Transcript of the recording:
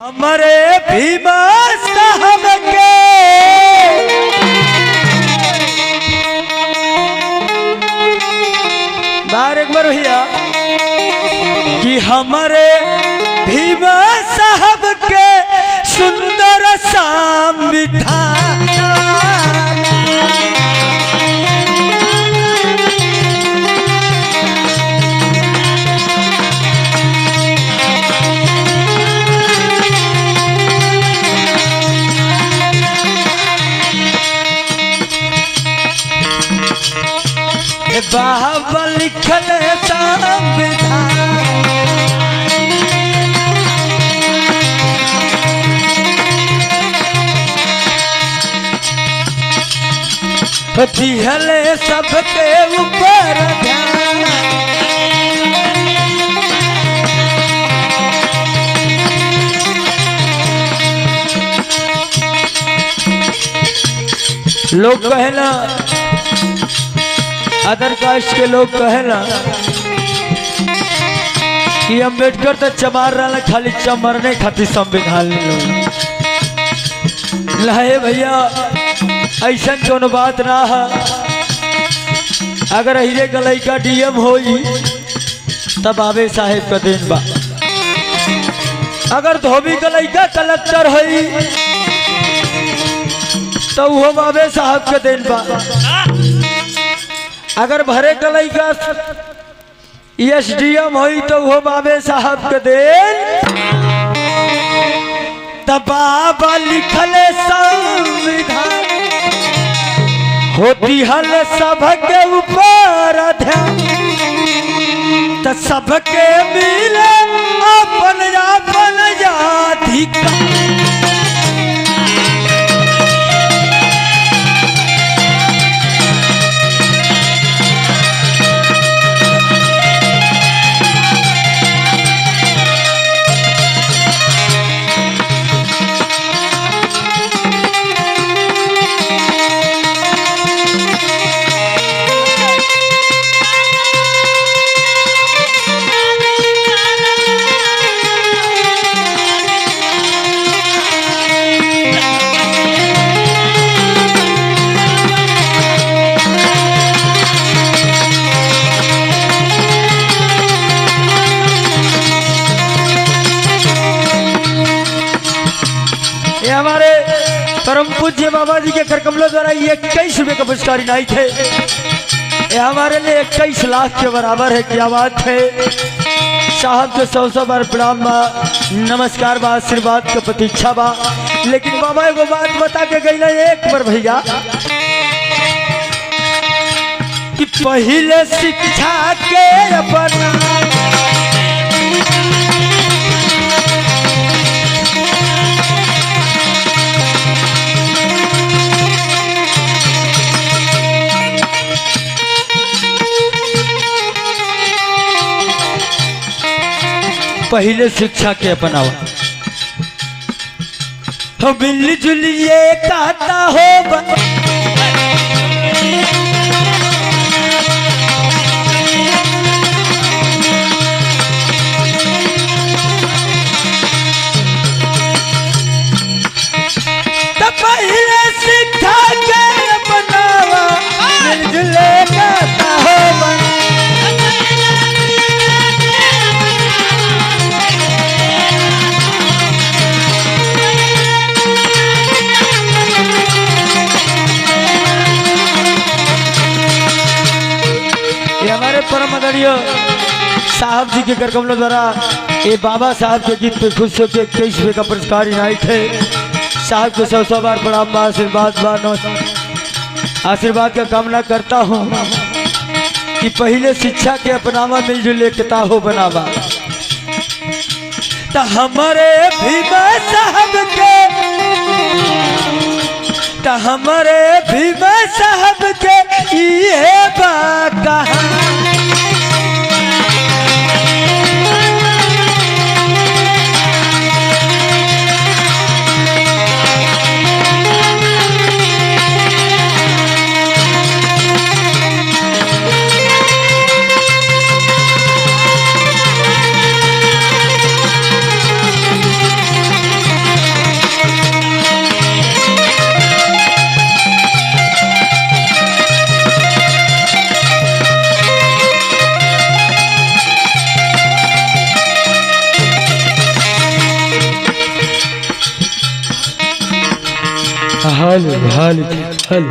हमारे भीमा साहब के बार एक बार भैया कि हमारे भीमा साहब के सुंदर संविधान बाबा लिखल संविधान दिहल सबके ऊपर ध्यान लोग कहना अदर कास्ट के लोग कहना कि अम्बेडकर तो चमार रहा खाली चमरने खातिर संविधान लहे भैया ऐसा कोनो बात ना है। अगर हीरे का लड़का डीएम होई तब आवे साहेब का दिन बा, अगर धोबी का लड़का कलेक्टर होई तो वो बाबे साहब का दिन बा, अगर भरे का लड़का एसडीएम होई तो वो बाबे साहब के देन तब बाबा लिखल संविधान होती हल सबके ऊपर ध्यान तो सबके मिले अपन अपन अधिकार। हमारे परम पूज्य बाबा जी के करकमलों द्वारा ये 21 रुपए का पुरस्कार इनाई थे। ये हमारे लिए 21 लाख के बराबर है। क्या बात है। साहब के 100 बार प्रणाम बा, नमस्कार बा, आशीर्वाद का प्रतीक्षा बा। लेकिन बाबा एगो बात बता के गई ना एक बार भैया कि पहले शिक्षा के अपना पहले शिक्षा के अपनावा तो मिल जुलिए कहता हो तो पहले शिक्षा के अपनावा मिल जुले कहता हो हमारे परम आदरणीय साहब जी के करकमलों द्वारा ये बाबा साहब के गीत पे खुश होकर 21 रुपए का पुरस्कार इनाई थे। साहब को 100 बार प्रणाम बा, आशीर्वाद का कामना करता हूँ कि पहले शिक्षा के अपनावा मिलजुल एकता हो बनावा। तो हमारे भीमा साहब के तो हमारे भीमा साहब के ये बाका हाल हाल हाल